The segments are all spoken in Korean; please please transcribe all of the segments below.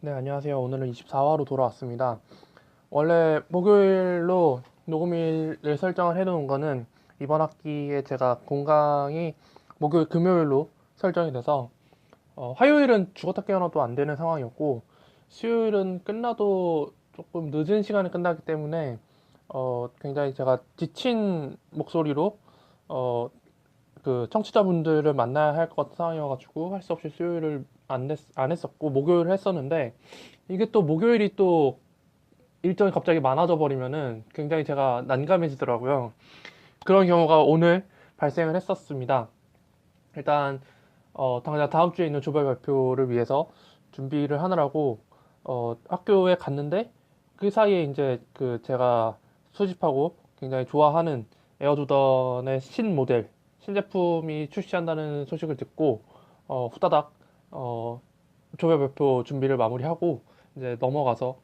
네, 안녕하세요. 오늘은 24화로 돌아왔습니다. 원래 목요일로 녹음일을 설정을 해놓은 거는 이번 학기에 제가 공강이 목요일, 금요일로 설정이 돼서 화요일은 죽었다 깨어나도 안 되는 상황이었고 수요일은 끝나도 조금 늦은 시간에 끝나기 때문에 굉장히 제가 지친 목소리로 어, 그 청취자분들을 만나야 할 것 같은 상황이어가지고 할 수 없이 수요일을 안 했었고 목요일을 했었는데 이게 또 목요일이 또 일정이 갑자기 많아져 버리면은 굉장히 제가 난감해지더라고요. 그런 경우가 오늘 발생을 했었습니다. 일단 당장 다음 주에 있는 조별 발표를 위해서 준비를 하느라고 학교에 갔는데 그 사이에 이제 그 제가 수집하고 굉장히 좋아하는 에어조던의 신모델 신제품이 출시한다는 소식을 듣고 후다닥 조별 발표 준비를 마무리하고 이제 넘어가서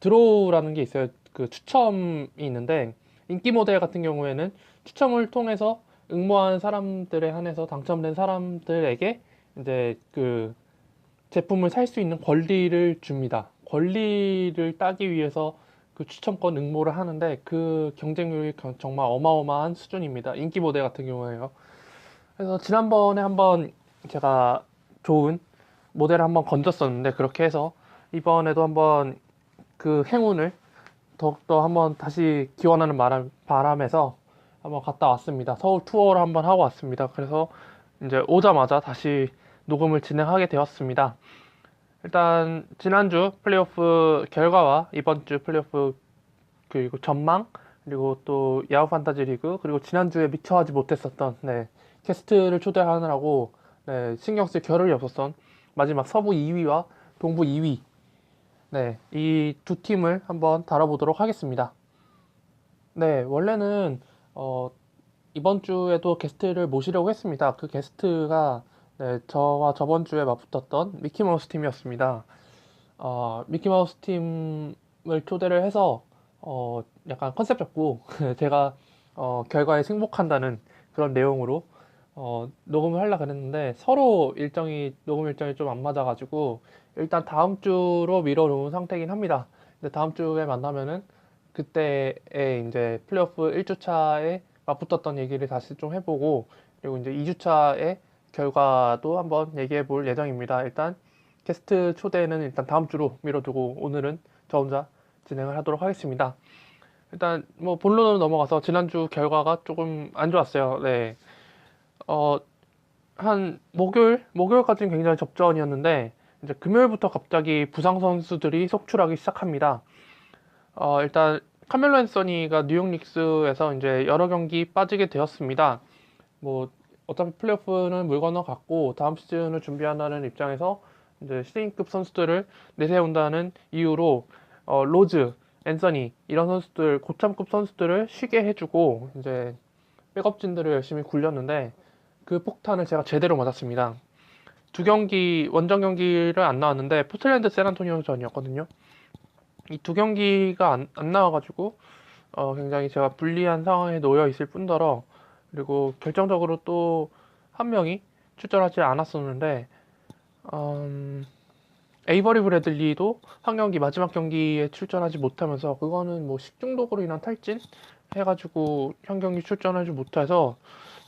드로우라는 게 있어요. 그 추첨이 있는데 인기 모델 같은 경우에는 추첨을 통해서 응모한 사람들에 한해서 당첨된 사람들에게 이제 그 제품을 살 수 있는 권리를 줍니다. 권리를 따기 위해서 그 추첨권 응모를 하는데 그 경쟁률이 정말 어마어마한 수준입니다. 인기 모델 같은 경우에요. 그래서 지난번에 한번 제가 좋은 모델을 한번 건졌었는데 그렇게 해서 이번에도 한번 그 행운을 더욱더 한번 다시 기원하는 바람에서 한번 갔다 왔습니다. 서울 투어를 한번 하고 왔습니다. 그래서 이제 오자마자 다시 녹음을 진행하게 되었습니다. 일단 지난주 플레이오프 결과와 이번 주 플레이오프 그리고 전망 그리고 또 야후 판타지 리그 그리고 지난주에 미처 하지 못했었던 게스트를 초대하느라고 신경 쓸 겨를이 없었던 마지막 서부 2위와 동부 2위 이 두 팀을 한번 다뤄보도록 하겠습니다. 네, 원래는 어, 이번 주에도 게스트를 모시려고 했습니다. 그 게스트가 저와 저번 주에 맞붙었던 미키마우스 팀이었습니다. 미키마우스 팀을 초대를 해서 약간 컨셉 잡고 제가 결과에 승복한다는 그런 내용으로 녹음을 하려고 그랬는데 서로 녹음 일정이 좀 안 맞아가지고 일단 다음 주로 미뤄놓은 상태이긴 합니다. 근데 다음 주에 만나면은 그때에 이제 플레이오프 1주차에 맞붙었던 얘기를 다시 좀 해보고 그리고 이제 2주차의 결과도 한번 얘기해 볼 예정입니다. 일단 게스트 초대는 일단 다음 주로 미뤄두고 오늘은 저 혼자 진행을 하도록 하겠습니다. 일단 뭐 본론으로 넘어가서 지난주 결과가 조금 안 좋았어요. 네. 어, 한 목요일까지는 굉장히 접전이었는데 이제 금요일부터 갑자기 부상 선수들이 속출하기 시작합니다. 일단 카멜로 앤서니가 뉴욕 닉스에서 이제 여러 경기 빠지게 되었습니다. 뭐 어차피 플레이오프는 물 건너갔고 다음 시즌을 준비한다는 입장에서 이제 신인급 선수들을 내세운다는 이유로 로즈, 앤서니 이런 선수들 고참급 선수들을 쉬게 해주고 이제 백업진들을 열심히 굴렸는데 그 폭탄을 제가 제대로 맞았습니다. 두 경기 원정 경기를 안 나왔는데 포틀랜드 샌안토니오전이었거든요. 이 두 경기가 안 나와가지고 굉장히 제가 불리한 상황에 놓여 있을 뿐더러 그리고 결정적으로 또 한 명이 출전하지 않았었는데 에이버리 브래들리도 한 경기 마지막 경기에 출전하지 못하면서 그거는 뭐 식중독으로 인한 탈진 해가지고 한 경기 출전하지 못해서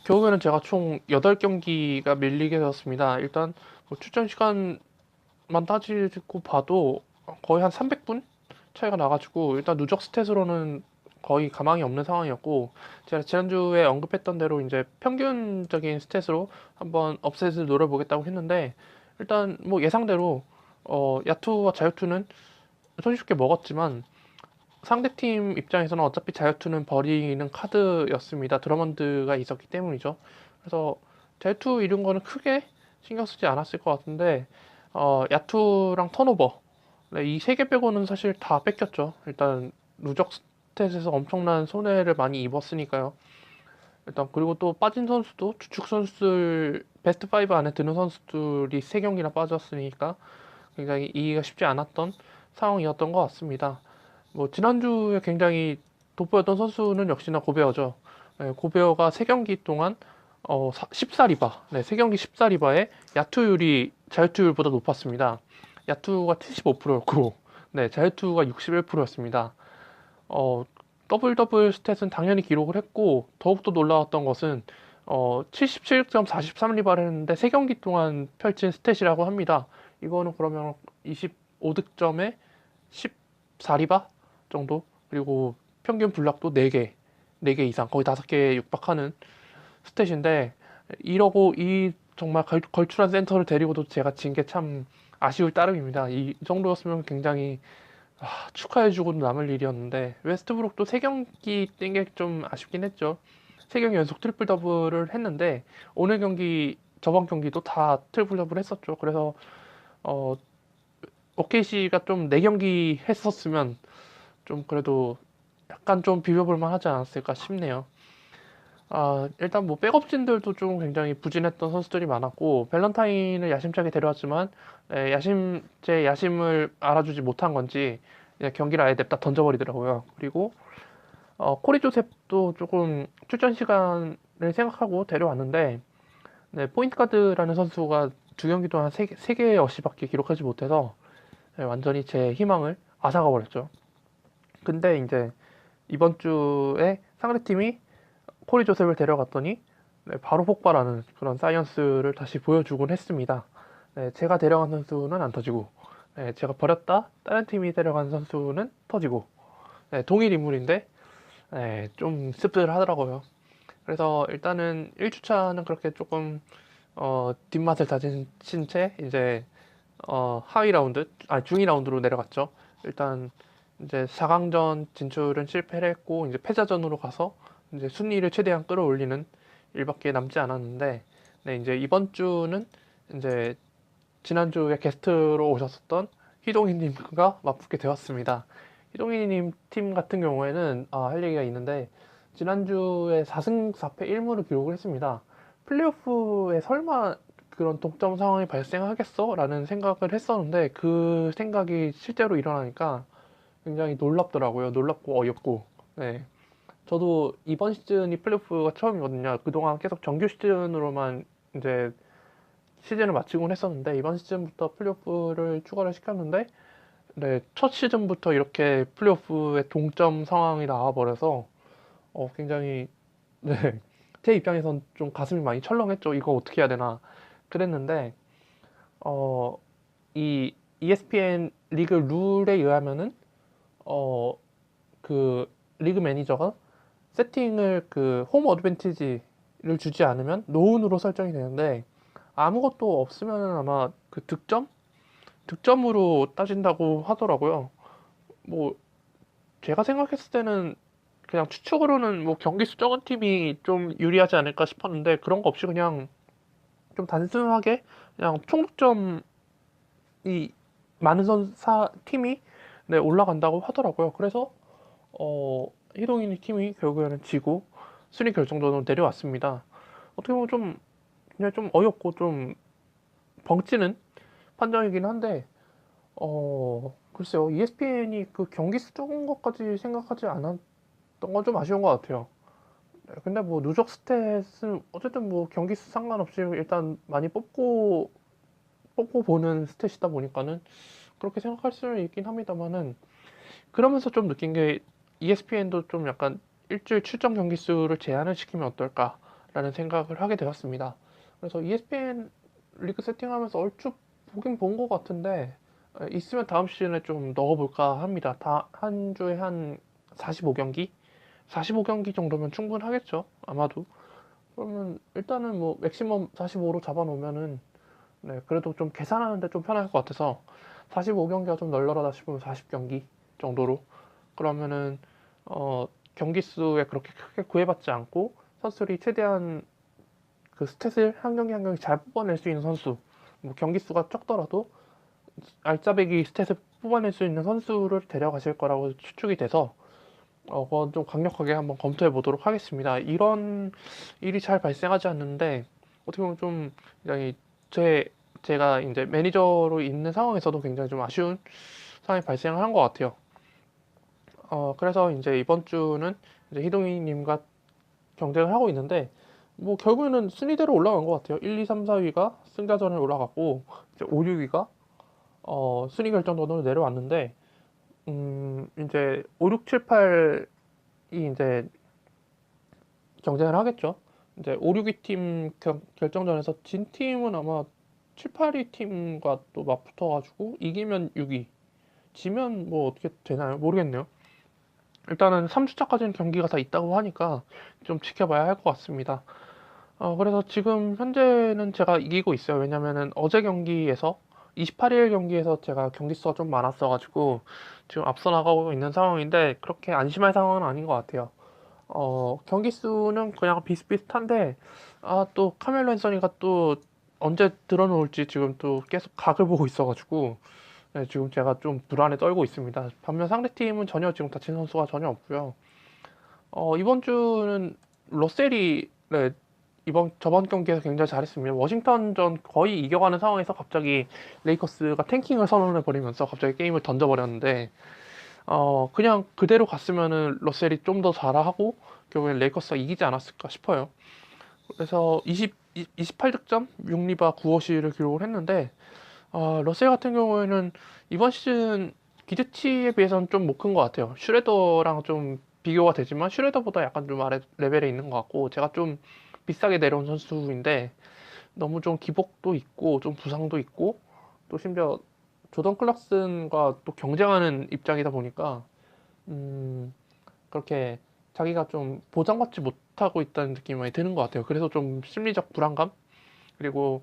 결국에는 제가 총 8경기가 밀리게 되었습니다. 일단 뭐 출전 시간만 따지고 봐도 거의 한 300분 차이가 나가지고 일단 누적 스탯으로는 거의 가망이 없는 상황이었고 제가 지난주에 언급했던 대로 이제 평균적인 스탯으로 한번 업셋을 노려보겠다고 했는데 일단 뭐 예상대로 야투와 자유투는 손쉽게 먹었지만 상대팀 입장에서는 어차피 자유투는 버리는 카드였습니다. 드러먼드가 있었기 때문이죠. 그래서 자유투 이런 거는 크게 신경 쓰지 않았을 것 같은데 야투랑 턴오버 이 세 개 빼고는 사실 다 뺏겼죠. 일단 누적 스탯에서 엄청난 손해를 많이 입었으니까요. 일단 그리고 또 빠진 선수도 주축 선수들 베스트 5 안에 드는 선수들이 3경기나 빠졌으니까 굉장히 이기가 쉽지 않았던 상황이었던 것 같습니다. 뭐 지난주에 굉장히 돋보였던 선수는 역시나 고베어죠. 고베어가 3경기 동안 14리바, 3경기 14리바에 야투율이 자유투율보다 높았습니다. 야투가 75%였고, 네, 자유투가 61%였습니다. 더블 더블 스탯은 당연히 기록을 했고, 더욱더 놀라웠던 것은 77점 43리바를 했는데 3경기 동안 펼친 스탯이라고 합니다. 이거는 그러면 25득점에 14리바 정도? 그리고 평균 블락도 4개 이상, 거의 5개에 육박하는 스탯인데, 이러고 이 정말 걸출한 센터를 데리고도 제가 진 게 참 아쉬울 따름입니다. 이 정도였으면 굉장히 축하해주고도 남을 일이었는데, 웨스트브룩도 3경기 뛴 게 좀 아쉽긴 했죠. 3경기 연속 트리플 더블을 했는데, 오늘 경기, 저번 경기도 다 트리플 더블 했었죠. 그래서 OKC가 좀 4경기 했었으면 좀 그래도 약간 좀 비벼볼만 하지 않았을까 싶네요. 일단 뭐 백업진들도 좀 굉장히 부진했던 선수들이 많았고, 밸런타인을 야심차게 데려왔지만 제 야심을 알아주지 못한 건지 그냥 경기를 아예 냅다 던져버리더라고요. 그리고 코리 조셉도 조금 출전 시간을 생각하고 데려왔는데, 네, 포인트 가드라는 선수가 2경기 동안 3개의 어시밖에 기록하지 못해서 완전히 제 희망을 앗아가 버렸죠. 근데 이제 이번 주에 상대팀이 코리 조셉을 데려갔더니 네, 바로 폭발하는 그런 사이언스를 다시 보여주곤 했습니다. 네, 제가 데려간 선수는 안 터지고, 네, 제가 버렸다 다른 팀이 데려간 선수는 터지고, 네, 동일 인물인데 네, 좀 씁쓸하더라고요. 그래서 일단은 1주차는 그렇게 조금 뒷맛을 다진 채 이제 하위 라운드, 중위 라운드로 내려갔죠. 일단 이제 4강전 진출은 실패를 했고, 이제 패자전으로 가서 이제 순위를 최대한 끌어올리는 일밖에 남지 않았는데, 네, 이제 이번 주는 이제 지난주에 게스트로 오셨었던 희동희님과 맞붙게 되었습니다. 희동희님 팀 같은 경우에는 할 얘기가 있는데, 지난주에 4승 4패 1무를 기록을 했습니다. 플레이오프에 설마 그런 독점 상황이 발생하겠어? 라는 생각을 했었는데, 그 생각이 실제로 일어나니까 굉장히 놀랍더라고요. 놀랍고 어이없고. 네. 저도 이번 시즌이 플레이오프가 처음이거든요. 그동안 계속 정규 시즌으로만 이제 시즌을 마치곤 했었는데, 이번 시즌부터 플레이오프를 추가를 시켰는데, 네, 첫 시즌부터 이렇게 플레이오프의 동점 상황이 나와버려서 굉장히 네, 제 입장에선 좀 가슴이 많이 철렁했죠. 이거 어떻게 해야 되나 그랬는데, 어, 이 ESPN 리그 룰에 의하면은 그 리그 매니저가 세팅을 그 홈 어드밴티지를 주지 않으면 노운으로 설정이 되는데, 아무것도 없으면 아마 그 득점으로 따진다고 하더라고요. 뭐 제가 생각했을 때는 그냥 추측으로는 뭐 경기 수 적은 팀이 좀 유리하지 않을까 싶었는데, 그런 거 없이 그냥 좀 단순하게 그냥 총득점이 많은 팀이 네, 올라간다고 하더라고요. 그래서 희동이 팀이 결국에는 지고 순위 결정전으로 내려왔습니다. 어떻게 보면 좀 그냥 좀 어이없고 좀 벙찌는 판정이긴 한데, 글쎄요, ESPN이 그 경기 수 적은 것까지 생각하지 않았던 건 좀 아쉬운 것 같아요. 네, 근데 뭐 누적 스탯은 어쨌든 뭐 경기 수 상관없이 일단 많이 뽑고 보는 스탯이다 보니까는 그렇게 생각할 수는 있긴 합니다만은, 그러면서 좀 느낀 게 ESPN도 좀 약간 일주일 출전 경기 수를 제한을 시키면 어떨까라는 생각을 하게 되었습니다. 그래서 ESPN 리그 세팅하면서 얼추 보긴 본 것 같은데, 있으면 다음 시즌에 좀 넣어볼까 합니다. 다 한 주에 한 45경기? 45경기 정도면 충분하겠죠, 아마도. 그러면 일단은 뭐 맥시멈 45로 잡아놓으면은 네, 그래도 좀 계산하는데 좀 편할 것 같아서 45경기가 좀 널널하다 싶으면 40경기 정도로, 그러면은 경기 수에 그렇게 크게 구애받지 않고 선수들이 최대한 그 스탯을 한 경기 한 경기 잘 뽑아낼 수 있는 선수, 뭐 경기 수가 적더라도 알짜배기 스탯을 뽑아낼 수 있는 선수를 데려가실 거라고 추측이 돼서 그건 좀 강력하게 한번 검토해 보도록 하겠습니다. 이런 일이 잘 발생하지 않는데, 어떻게 보면 좀 굉장히 제가 이제 매니저로 있는 상황에서도 굉장히 좀 아쉬운 상황이 발생을 한 것 같아요. 그래서 이제 이번 주는 이제 희동이님과 경쟁을 하고 있는데, 뭐 결국에는 순위대로 올라간 것 같아요. 1, 2, 3, 4위가 승자전에 올라갔고, 이제 5, 6위가 순위 결정전으로 내려왔는데 이제 5, 6, 7, 8이 이제 경쟁을 하겠죠. 이제 5, 6위 팀 결정전에서 진 팀은 아마 7, 8위 팀과 또 맞붙어가지고 이기면 6위, 지면 뭐 어떻게 되나요? 모르겠네요. 일단은 3주차까지는 경기가 다 있다고 하니까 좀 지켜봐야 할 것 같습니다. 그래서 지금 현재는 제가 이기고 있어요. 왜냐면은 어제 경기에서 28일 경기에서 제가 경기 수가 좀 많았어가지고 지금 앞서 나가고 있는 상황인데 그렇게 안심할 상황은 아닌 것 같아요. 경기 수는 그냥 비슷비슷한데 또 카멜로 앤서니가 또 언제 들어놓을지 지금 또 계속 각을 보고 있어가지고 네, 지금 제가 좀 불안에 떨고 있습니다. 반면 상대팀은 전혀 지금 다친 선수가 전혀 없고요. 이번 주는 러셀이 네, 저번 경기에서 굉장히 잘했습니다. 워싱턴전 거의 이겨가는 상황에서 갑자기 레이커스가 탱킹을 선언해 버리면서 갑자기 게임을 던져버렸는데 그냥 그대로 갔으면은 러셀이 좀 더 잘하고 결국엔 레이커스가 이기지 않았을까 싶어요. 그래서 28득점, 6리바, 9어시를 기록을 했는데 러셀 같은 경우에는 이번 시즌 기대치에 비해서는 좀 못 큰 것 같아요. 슈레더랑 좀 비교가 되지만 슈레더보다 약간 좀 아래 레벨에 있는 것 같고 제가 좀 비싸게 내려온 선수인데 너무 좀 기복도 있고 좀 부상도 있고 또 심지어 조던 클락슨과 또 경쟁하는 입장이다 보니까 그렇게 자기가 좀 보장받지 못하고 있다는 느낌이 많이 드는 것 같아요. 그래서 좀 심리적 불안감 그리고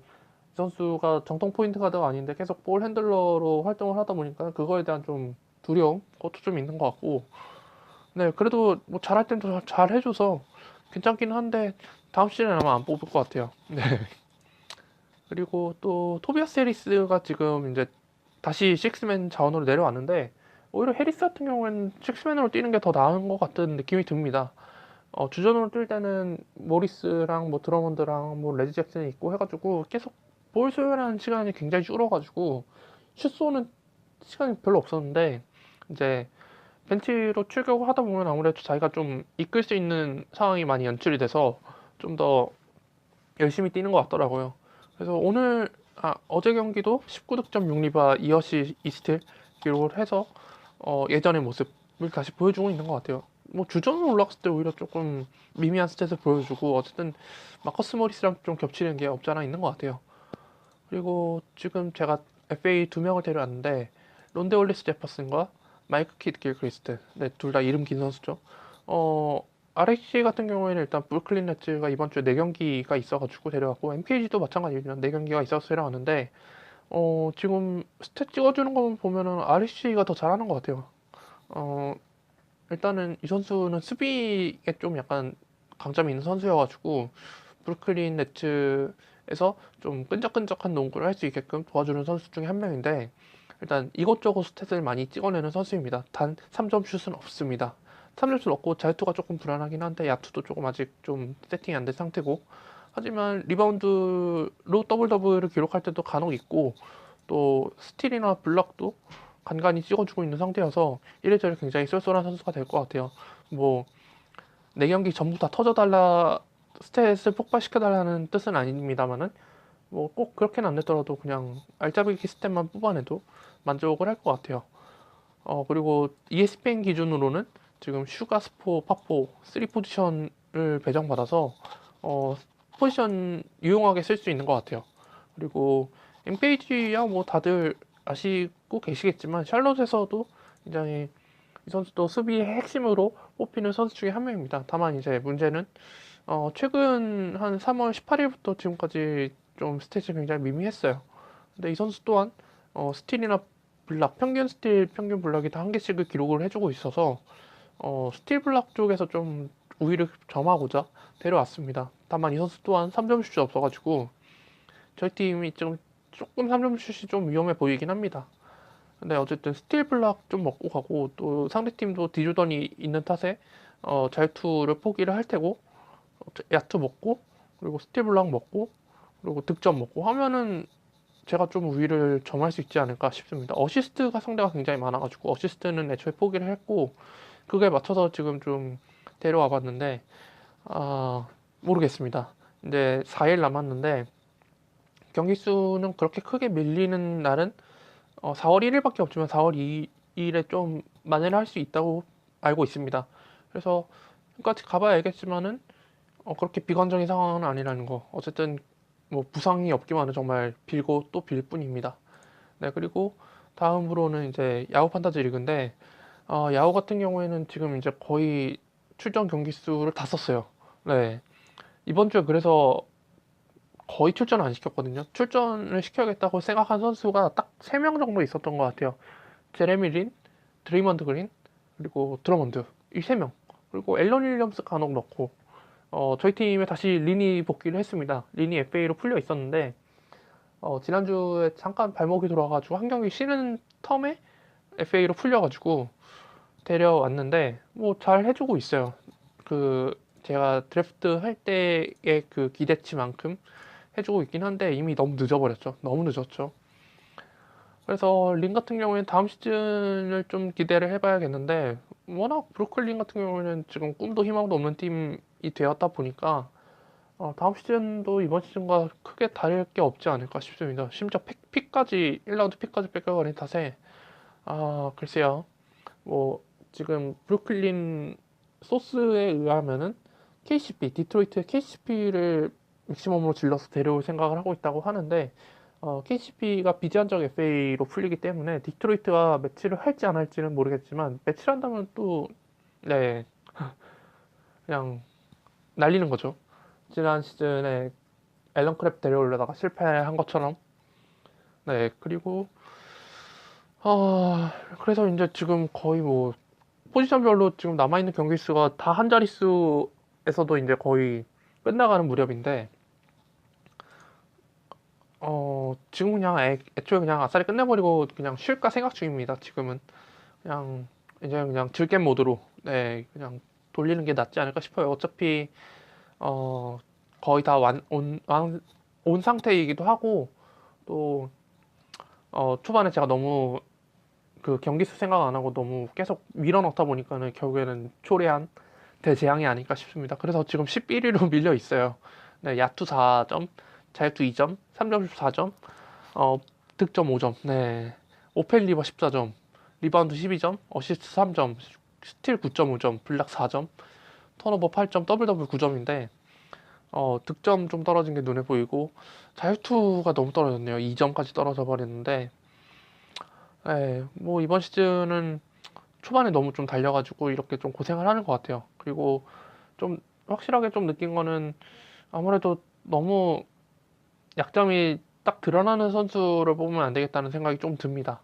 이 선수가 정통 포인트 가드가 아닌데 계속 볼 핸들러로 활동을 하다 보니까 그거에 대한 좀 두려움 그것도 좀 있는 것 같고 네 그래도 뭐 잘할 땐 또 잘 해줘서 괜찮긴 한데 다음 시즌에 아마 안 뽑을 것 같아요. 네 그리고 또 토비아스 해리스가 지금 이제 다시 식스맨 자원으로 내려왔는데 오히려 해리스 같은 경우에는 식스맨으로 뛰는 게 더 나은 것 같은 느낌이 듭니다. 주전으로 뛸 때는 모리스랑 뭐 드러먼드랑 뭐 레지 잭슨이 있고 해가지고 계속 볼 소유하는 시간이 굉장히 줄어가지고 슛 쏘는 시간이 별로 없었는데 이제 벤치로 출격을 하다 보면 아무래도 자기가 좀 이끌 수 있는 상황이 많이 연출이 돼서 좀 더 열심히 뛰는 것 같더라고요. 그래서 어제 경기도 19득점 6리바 2어시 2스틸 기록을 해서 예전의 모습을 다시 보여주고 있는 것 같아요. 뭐 주전으로 올라갔을 때 오히려 조금 미미한 스탯을 보여주고 어쨌든 마커스 모리스랑 좀 겹치는 게 없지 않아 있는 것 같아요. 그리고 지금 제가 FA 2명을 데려왔는데 론데 올리스 제퍼슨과 마이크 키드 길크리스트 네, 둘 다 이름 긴 선수죠. RSC 같은 경우에는 일단 브루클린 네츠가 이번 주에 4경기가 있어가지고 데려왔고 MPG도 마찬가지로 4경기가 있어서 데려왔는데 지금 스탯 찍어주는 거 보면은 RSC가 더 잘하는 것 같아요. 어, 일단은 이 선수는 수비에 좀 약간 강점이 있는 선수여가지고 브루클린 네츠에서 좀 끈적끈적한 농구를 할 수 있게끔 도와주는 선수 중에 한 명인데 일단 이것저것 스탯을 많이 찍어내는 선수입니다. 단 3점 슛은 없습니다. 3점 슛 없고 자유투가 조금 불안하긴 한데 야투도 조금 아직 좀 세팅이 안 된 상태고 하지만 리바운드로 더블 더블을 기록할 때도 간혹 있고 또 스틸이나 블락도 간간히 찍어주고 있는 상태여서 이래저래 굉장히 쏠쏠한 선수가 될 것 같아요. 뭐, 내 경기 전부 다 터져달라, 스탯을 폭발시켜달라는 뜻은 아닙니다만은, 뭐, 꼭 그렇게는 안 됐더라도 그냥 알짜배기 스탯만 뽑아내도 만족을 할 것 같아요. 그리고 ESPN 기준으로는 지금 슈가, 스포, 파포, 3 포지션을 배정받아서, 포지션 유용하게 쓸 수 있는 것 같아요. 그리고 엠페이지야 뭐 다들 아시고 계시겠지만 샬롯에서도 굉장히 이 선수도 수비의 핵심으로 뽑히는 선수 중에 한 명입니다. 다만 이제 문제는 최근 한 3월 18일부터 지금까지 좀 스탯이 굉장히 미미했어요. 근데 이 선수 또한 스틸이나 블락, 평균 스틸, 평균 블락이 다 한 개씩을 기록을 해주고 있어서 스틸 블락 쪽에서 좀 우위를 점하고자 데려왔습니다. 다만 이 선수 또한 3점 슛이 없어가지고 저희 팀이 좀 조금 3점 슛이 좀 위험해 보이긴 합니다. 근데 어쨌든 스틸 블락 좀 먹고 가고 또 상대팀도 디조던이 있는 탓에 잘투를 포기를 할 테고 야투 먹고 그리고 스틸 블락 먹고 그리고 득점 먹고 하면은 제가 좀 우위를 점할 수 있지 않을까 싶습니다. 어시스트가 상대가 굉장히 많아가지고 어시스트는 애초에 포기를 했고 그거에 맞춰서 지금 좀 데려와 봤는데 모르겠습니다. 이제 4일 남았는데 경기 수는 그렇게 크게 밀리는 날은 4월 1일밖에 없지만 4월 2일에 좀 만회를 할 수 있다고 알고 있습니다. 그래서 끝까지 가봐야 알겠지만은 그렇게 비관적인 상황은 아니라는 거. 어쨌든 뭐 부상이 없기만은 정말 빌고 또 빌 뿐입니다. 네, 그리고 다음으로는 이제 야후 판타지 리그인데 야후 같은 경우에는 지금 이제 거의 출전 경기 수를 다 썼어요. 네, 이번 주에 그래서 거의 출전 안 시켰거든요. 출전을 시켜야겠다고 생각한 선수가 딱 3명 정도 있었던 것 같아요. 제레미 린, 드레이먼드 그린, 그리고 드러먼드. 이 3명. 그리고 앨런 윌리엄스 간혹 넣고, 저희 팀에 다시 린이 복귀를 했습니다. 린이 FA로 풀려 있었는데, 지난주에 잠깐 발목이 돌아가지고 한 경기 쉬는 텀에 FA로 풀려가지고 데려왔는데, 뭐 잘 해주고 있어요. 제가 드래프트 할 때의 그 기대치만큼 해주고 있긴 한데, 이미 너무 늦어버렸죠. 너무 늦었죠. 그래서 린 같은 경우에는 다음 시즌을 좀 기대를 해봐야겠는데 워낙 브루클린 같은 경우에는 지금 꿈도 희망도 없는 팀이 되었다 보니까 다음 시즌도 이번 시즌과 크게 다를 게 없지 않을까 싶습니다. 심지어 픽까지 1라운드 픽까지 뺏겨가는 탓에 글쎄요. 뭐 지금 브루클린 소스에 의하면은 KCP 디트로이트 KCP를 맥시멈으로 질러서 데려올 생각을 하고 있다고 하는데 KCP가 비제한적 FA로 풀리기 때문에 디트로이트가 매치를 할지 안 할지는 모르겠지만 매치를 한다면 또 네, 그냥 날리는 거죠. 지난 시즌에 앨런 크랩 데려오려다가 실패한 것처럼. 네, 그리고 그래서 이제 지금 거의 뭐 포지션별로 지금 남아있는 경기 수가 다 한 자릿수에서도 이제 거의 끝나가는 무렵인데 지금 그냥 애초에 그냥 아싸리 끝내버리고 그냥 쉴까 생각 중입니다. 지금은 그냥 이제 그냥 즐겜 모드로 네 그냥 돌리는 게 낫지 않을까 싶어요. 어차피 거의 다 온 상태이기도 하고 또 초반에 제가 너무 그 경기 수 생각 안 하고 너무 계속 밀어넣다 보니까는 결국에는 초래한 대재앙이 아닐까 싶습니다. 그래서 지금 11위로 밀려 있어요. 네, 야투 4점, 자유투 2점, 3점슛 4점, 득점 5점, 네, 오펜 리버 14점, 리바운드 12점, 어시스트 3점, 스틸 9.5점, 블락 4점, 턴오버 8점, 더블 더블 9점인데 득점 좀 떨어진 게 눈에 보이고 자유투가 너무 떨어졌네요. 2점까지 떨어져 버렸는데 뭐 이번 시즌은 초반에 너무 좀 달려가지고 이렇게 좀 고생을 하는 것 같아요. 그리고 좀 확실하게 좀 느낀 거는 아무래도 너무 약점이 딱 드러나는 선수를 뽑으면 안 되겠다는 생각이 좀 듭니다.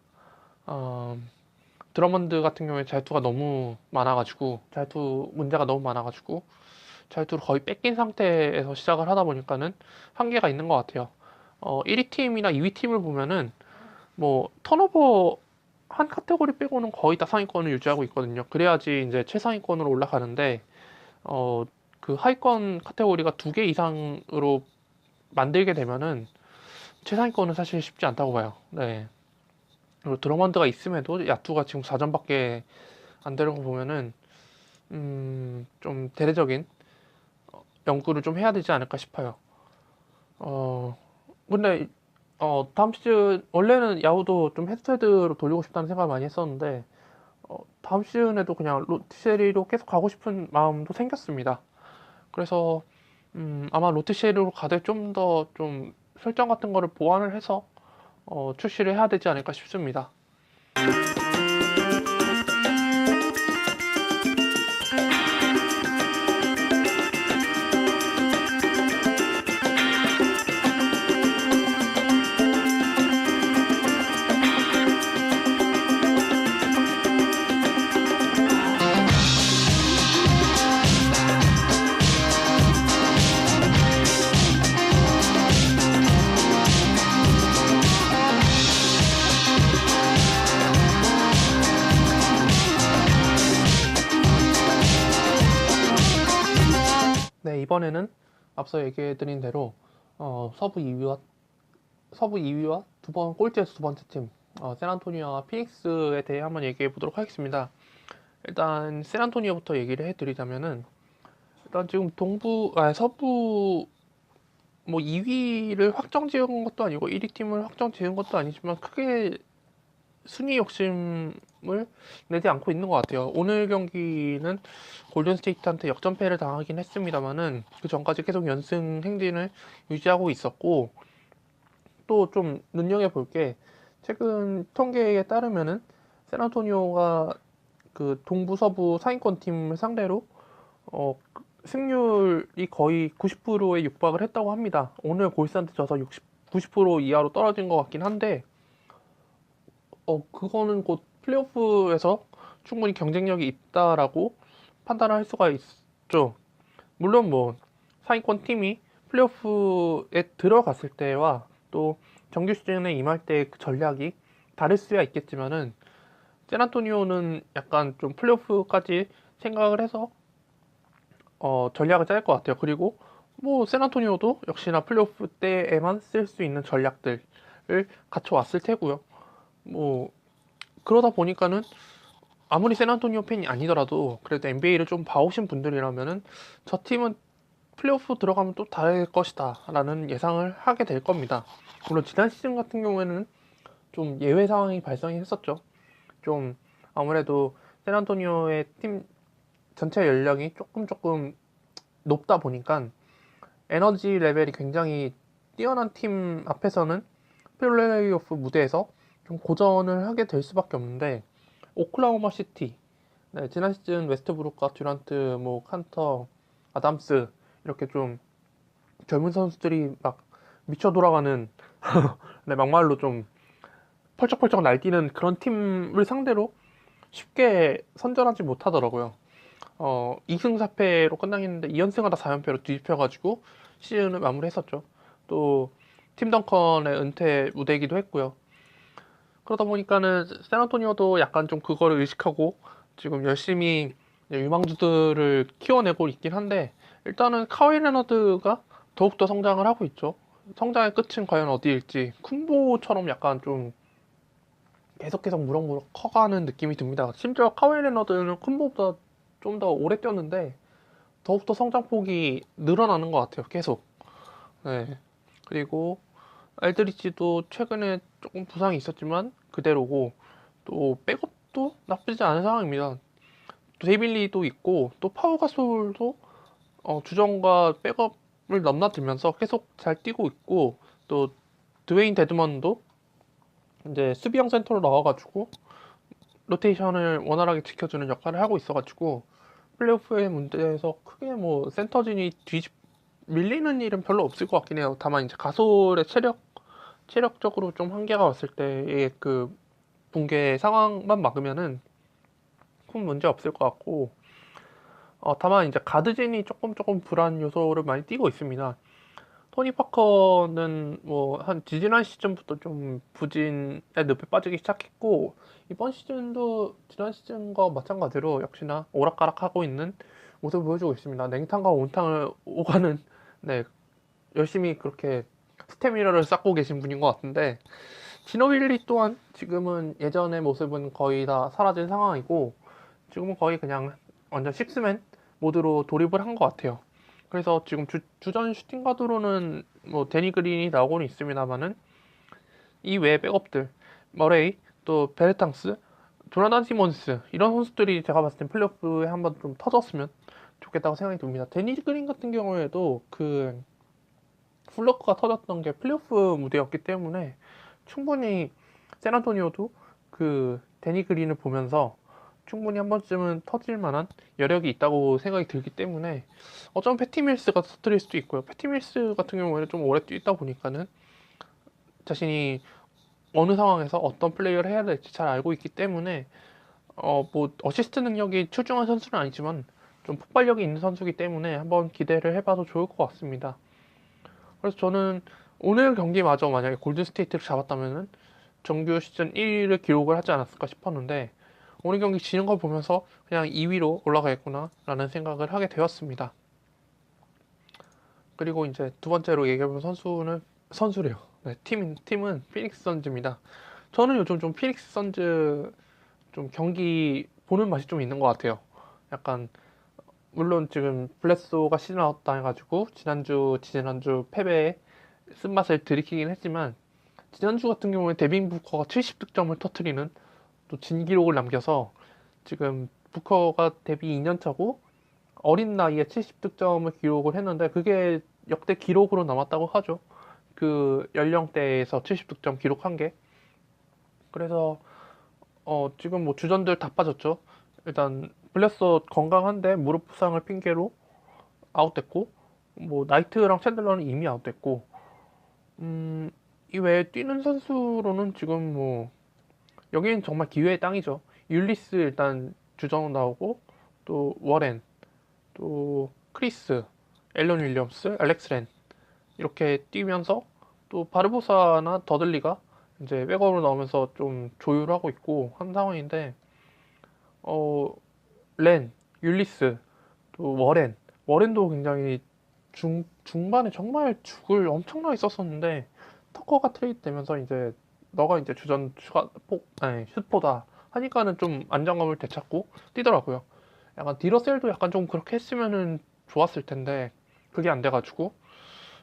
드러먼드 같은 경우에 자유투가 너무 많아가지고 자유투 문제가 너무 많아가지고 자유투를 거의 뺏긴 상태에서 시작을 하다 보니까는 한계가 있는 것 같아요. 1위 팀이나 2위 팀을 보면은 뭐 턴오버 한 카테고리 빼고는 거의 다 상위권을 유지하고 있거든요. 그래야지 이제 최상위권으로 올라가는데 그 하위권 카테고리가 2개 이상으로 만들게 되면은 최상위권은 사실 쉽지 않다고 봐요. 네. 그리고 드러먼드가 있음에도 야투가 지금 4점밖에 안 되는 거 보면은 좀 대대적인 연구를 좀 해야 되지 않을까 싶어요. 근데 다음 시즌 원래는 야구도 좀 헤드투헤드로 돌리고 싶다는 생각을 많이 했었는데 다음 시즌에도 그냥 롯데시리로 계속 가고 싶은 마음도 생겼습니다. 그래서 아마 롯데시리로 가되 좀 더 좀 설정 같은 거를 보완을 해서 출시를 해야 되지 않을까 싶습니다. 네, 이번에는 앞서 얘기해드린 대로 서부 2위와 두 번 꼴찌에서 두 번째 팀 샌안토니오와 피닉스에 대해 한번 얘기해 보도록 하겠습니다. 일단 샌안토니오부터 얘기를 해드리자면은 일단 지금 서부 뭐 2위를 확정 지은 것도 아니고 1위 팀을 확정 지은 것도 아니지만 크게 순위 욕심을 내지 않고 있는 것 같아요. 오늘 경기는 골든 스테이트한테 역전패를 당하긴 했습니다만은 그 전까지 계속 연승 행진을 유지하고 있었고, 또 좀 눈여겨볼 게 최근 통계에 따르면은 샌안토니오가 그 동부 서부 상위권 팀을 상대로 승률이 거의 90%에 육박을 했다고 합니다. 오늘 골스한테 져서 90% 이하로 떨어진 것 같긴 한데, 그거는 곧 플레이오프에서 충분히 경쟁력이 있다라고 판단을 할 수가 있죠. 물론 뭐 상위권 팀이 플레이오프에 들어갔을 때와 또 정규 시즌에 임할 때 그 전략이 다를 수야 있겠지만은, 샌안토니오는 약간 좀 플레이오프까지 생각을 해서 전략을 짤 것 같아요. 그리고 뭐 샌안토니오도 역시나 플레이오프 때에만 쓸 수 있는 전략들을 갖춰왔을 테고요. 뭐 그러다 보니까는 아무리 샌안토니오 팬이 아니더라도 그래도 NBA를 좀 봐오신 분들이라면은 저 팀은 플레이오프 들어가면 또 다를 것이다 라는 예상을 하게 될 겁니다. 물론 지난 시즌 같은 경우에는 좀 예외 상황이 발생했었죠. 좀 아무래도 샌안토니오의 팀 전체 연령이 조금 높다 보니까 에너지 레벨이 굉장히 뛰어난 팀 앞에서는 플레이오프 무대에서 좀 고전을 하게 될 수밖에 없는데, 오클라호마 시티, 네, 지난 시즌 웨스트브룩과 듀란트, 뭐 칸터, 아담스 이렇게 좀 젊은 선수들이 막 미쳐 돌아가는 네, 막말로 좀 펄쩍펄쩍 날뛰는 그런 팀을 상대로 쉽게 선전하지 못하더라고요. 2승 4패로 끝나긴 했는데 2연승하다 4연패로 뒤집혀가지고 시즌을 마무리했었죠. 또 팀 덩컨의 은퇴 무대이기도 했고요. 그러다 보니까는 샌안토니오도 약간 좀 그거를 의식하고 지금 열심히 유망주들을 키워내고 있긴 한데, 일단은 카와이 레너드가 더욱더 성장을 하고 있죠. 성장의 끝은 과연 어디일지 쿤보처럼 약간 좀 계속 무럭무럭 커가는 느낌이 듭니다. 심지어 카와이 레너드는 쿤보보다 좀 더 오래 뛰었는데 더욱더 성장폭이 늘어나는 것 같아요. 계속. 네. 그리고 알드리치도 최근에 조금 부상이 있었지만 그대로고, 또 백업도 나쁘지 않은 상황입니다. 또 데이빌리도 있고 또 파우가솔도 주전과 백업을 넘나들면서 계속 잘 뛰고 있고, 또 드웨인 데드먼도 이제 수비형 센터로 나와가지고 로테이션을 원활하게 지켜주는 역할을 하고 있어가지고 플레이오프의 문제에서 크게 뭐 센터진이 밀리는 일은 별로 없을 것 같긴 해요. 다만 이제 가솔의 체력적으로 좀 한계가 왔을 때의 그 붕괴 상황만 막으면은 큰 문제 없을 것 같고, 다만 이제 가드진이 조금 불안 요소를 많이 띠고 있습니다. 토니 파커는 뭐 한 지지난 시즌부터 좀 부진의 늪에 빠지기 시작했고, 이번 시즌도 지난 시즌과 마찬가지로 역시나 오락가락하고 있는 모습을 보여주고 있습니다. 냉탕과 온탕을 오가는, 네, 열심히 그렇게 스태미너를 쌓고 계신 분인 것 같은데, 지노빌리 또한 지금은 예전의 모습은 거의 다 사라진 상황이고 지금은 거의 그냥 완전 식스맨 모드로 돌입을 한 것 같아요. 그래서 지금 주전 슈팅 가드로는 뭐 데니 그린이 나오고는 있습니다만은 이 외의 백업들, 머레이, 또 베르탕스, 조나단 시몬스 이런 선수들이 제가 봤을 땐 플레이오프에 한번 좀 터졌으면 좋겠다고 생각이 듭니다. 데니 그린 같은 경우에도 그 플러크가 터졌던 게 플레이오프 무대였기 때문에 충분히 샌안토니오도 그 데니 그린을 보면서 충분히 한 번쯤은 터질 만한 여력이 있다고 생각이 들기 때문에, 어쩌면 패티 밀스가 터뜨릴 수도 있고요. 패티 밀스 같은 경우에는 좀 오래 뛰다 보니까는 자신이 어느 상황에서 어떤 플레이를 해야 될지 잘 알고 있기 때문에 뭐 어시스트 능력이 출중한 선수는 아니지만 좀 폭발력이 있는 선수이기 때문에 한번 기대를 해봐도 좋을 것 같습니다. 그래서 저는 오늘 경기마저 만약에 골든스테이트를 잡았다면은 정규 시즌 1위를 기록을 하지 않았을까 싶었는데, 오늘 경기 지는 걸 보면서 그냥 2위로 올라가겠구나 라는 생각을 하게 되었습니다. 그리고 이제 두 번째로 얘기해볼 선수래요. 네, 팀은 피닉스 선즈입니다. 저는 요즘 좀 피닉스 선즈 좀 경기 보는 맛이 좀 있는 것 같아요. 약간 물론 지금 블레소가 시즌 아웃 당해가지고 지난주 패배에 쓴맛을 들이키긴 했지만, 지난주 같은 경우에 데빈 부커가 70득점을 터트리는 또 진기록을 남겨서 지금 부커가 데뷔 2년 차고 어린 나이에 70득점을 기록을 했는데 그게 역대 기록으로 남았다고 하죠. 그 연령대에서 70득점 기록한 게. 그래서 지금 뭐 주전들 다 빠졌죠. 일단 블레서 건강한데 무릎 부상을 핑계로 아웃됐고, 뭐 나이트랑 챈들러는 이미 아웃됐고, 이외에 뛰는 선수로는 지금 뭐 여기는 정말 기회의 땅이죠. 율리스 일단 주전 나오고, 또 워렌, 또 크리스, 앨런 윌리엄스, 알렉스 렌 이렇게 뛰면서 또 바르보사나 더들리가 이제 백업으로 나오면서 좀 조율하고 있고 한 상황인데, 어, 렌, 율리스, 또 워렌도 굉장히 중반에 정말 죽을 엄청나게 썼었는데 터커가 트레이드 되면서 이제 너가 이제 주전 아니, 슈퍼다 하니까는 좀 안정감을 되찾고 뛰더라고요. 약간 디러셀도 약간 좀 그렇게 했으면은 좋았을 텐데 그게 안 돼가지고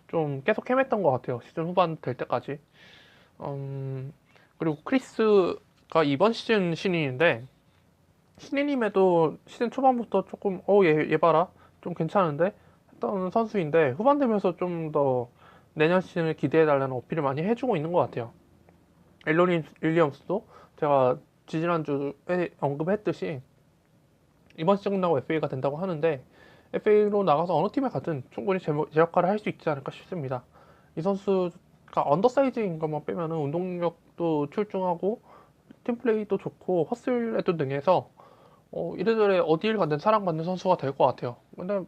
좀 계속 헤맸던 것 같아요. 시즌 후반 될 때까지. 그리고 크리스가 이번 시즌 신인인데 신인임에도 시즌 초반부터 조금 얘 봐라 좀 괜찮은데 했던 선수인데 후반 되면서 좀 더 내년 시즌을 기대해달라는 어필을 많이 해주고 있는 것 같아요. 앨런 윌리엄스도 제가 지지난주에 언급했듯이 이번 시즌 끝나고 FA가 된다고 하는데 FA로 나가서 어느 팀에 가든 충분히 제 역할을 할 수 있지 않을까 싶습니다. 이 선수가 언더사이즈인 것만 빼면은 운동력도 출중하고 팀플레이도 좋고 허슬에도 능해서 이래저래 어디를 가든 사랑받는 선수가 될 것 같아요. 근데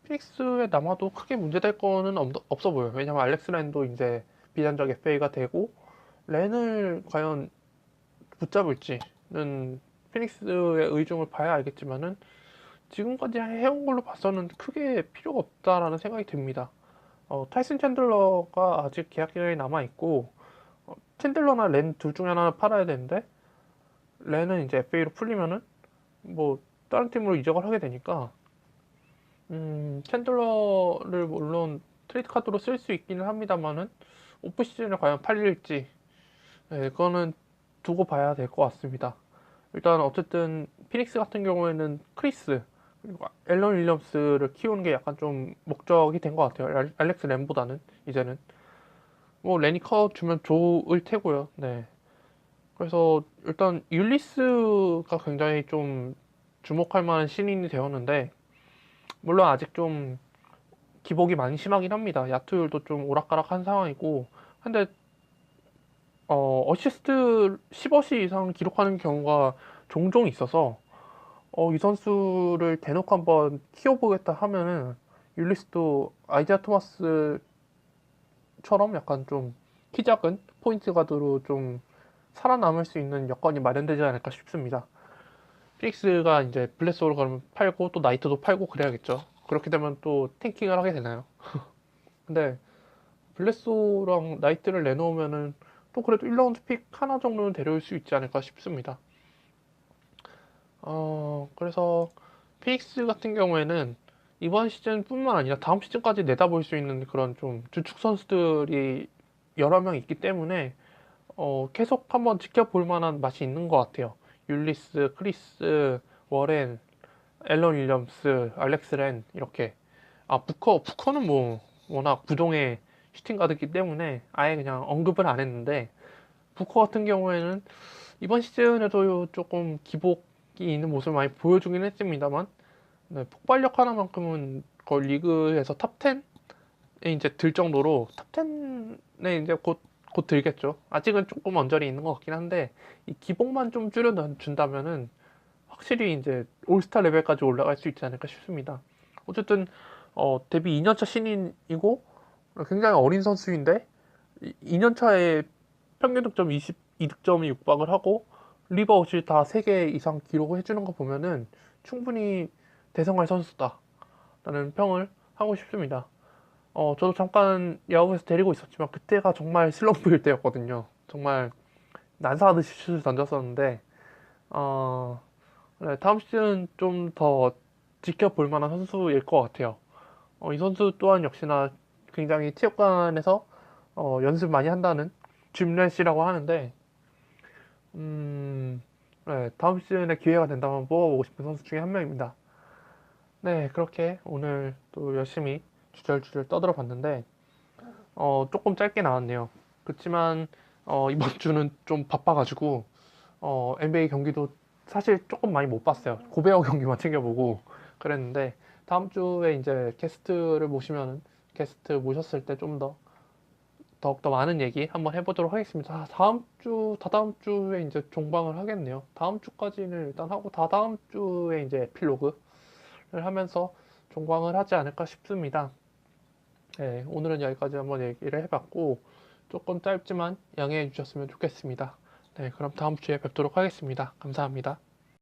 피닉스에 남아도 크게 문제될 거는 없어 보여요. 왜냐면 알렉스 렌도 이제 비단적 FA가 되고 렌을 과연 붙잡을지는 피닉스의 의중을 봐야 알겠지만은 지금까지 해온 걸로 봐서는 크게 필요가 없다라는 생각이 듭니다. 타이슨 챈들러가 아직 계약 기간이 남아 있고 챈들러나 렌 둘 중에 하나는 팔아야 되는데 렌은 이제 FA로 풀리면은 뭐 다른 팀으로 이적을 하게 되니까 챈들러를 물론 트레이드 카드로 쓸 수 있기는 합니다만은 오프 시즌에 과연 팔릴지 그거는 두고 봐야 될 것 같습니다. 일단 어쨌든 피닉스 같은 경우에는 크리스 그리고 앨런 윌리엄스를 키우는 게 약간 좀 목적이 된 것 같아요. 알렉스 램보다는 이제는 뭐 렌이 커 주면 좋을 테고요. 네. 그래서 일단 율리스가 굉장히 좀 주목할 만한 신인이 되었는데 물론 아직 좀 기복이 많이 심하긴 합니다. 야투율도 좀 오락가락한 상황이고 근데 어시스트 10어시 이상 기록하는 경우가 종종 있어서 이 선수를 대놓고 한번 키워보겠다 하면은 율리스도 아이지아 토마스처럼 약간 좀 키 작은 포인트 가드로 좀 살아남을 수 있는 여건이 마련되지 않을까 싶습니다. 피닉스가 이제 블레스오로 가면 팔고 또 나이트도 팔고 그래야겠죠. 그렇게 되면 또 탱킹을 하게 되나요? 근데 블레스오랑 나이트를 내놓으면은 또 그래도 1라운드 픽 하나 정도는 데려올 수 있지 않을까 싶습니다. 그래서 피닉스 같은 경우에는 이번 시즌뿐만 아니라 다음 시즌까지 내다볼 수 있는 그런 좀 주축 선수들이 여러 명 있기 때문에 계속 한번 지켜볼 만한 맛이 있는 것 같아요. 율리스, 크리스, 워렌, 앨런 윌리엄스, 알렉스 렌 이렇게. 부커는 뭐 워낙 부동의 슈팅 가드기 때문에 아예 그냥 언급을 안 했는데 부커 같은 경우에는 이번 시즌에도 조금 기복이 있는 모습을 많이 보여주긴 했습니다만 네, 폭발력 하나만큼은 그 리그에서 탑 10에 이제 들 정도로 탑 10에 이제 곧 들겠죠. 아직은 조금 언저리 있는 것 같긴 한데 이 기복만 좀 줄여준다면은 확실히 이제 올스타 레벨까지 올라갈 수 있지 않을까 싶습니다. 어쨌든 데뷔 2년차 신인이고 굉장히 어린 선수인데 2년차에 평균 득점 22득점이 육박을 하고 리바웃이 다 3개 이상 기록을 해주는 거 보면은 충분히 대성할 선수다라는 평을 하고 싶습니다. 저도 잠깐 야구에서 데리고 있었지만 그때가 정말 슬럼프일 때였거든요. 정말 난사하듯이 슛을 던졌었는데 네, 다음 시즌은 좀 더 지켜볼 만한 선수일 것 같아요. 이 선수 또한 역시나 굉장히 체육관에서 연습 많이 한다는 짐렛이라고 하는데, 네, 다음 시즌에 기회가 된다면 뽑아보고 싶은 선수 중에 한 명입니다. 네, 그렇게 오늘 또 열심히 주절주절 떠들어 봤는데, 조금 짧게 나왔네요. 그렇지만, 이번 주는 좀 바빠가지고, NBA 경기도 사실 조금 많이 못 봤어요. 고베어 경기만 챙겨보고 그랬는데, 다음 주에 이제 게스트를 모시면, 게스트 모셨을 때 좀 더욱더 많은 얘기 한번 해보도록 하겠습니다. 다다음 주에 이제 종방을 하겠네요. 다음 주까지는 일단 하고, 다다음 주에 이제 에필로그를 하면서 종방을 하지 않을까 싶습니다. 네, 오늘은 여기까지 한번 얘기를 해봤고, 조금 짧지만 양해해 주셨으면 좋겠습니다. 네, 그럼 다음 주에 뵙도록 하겠습니다. 감사합니다.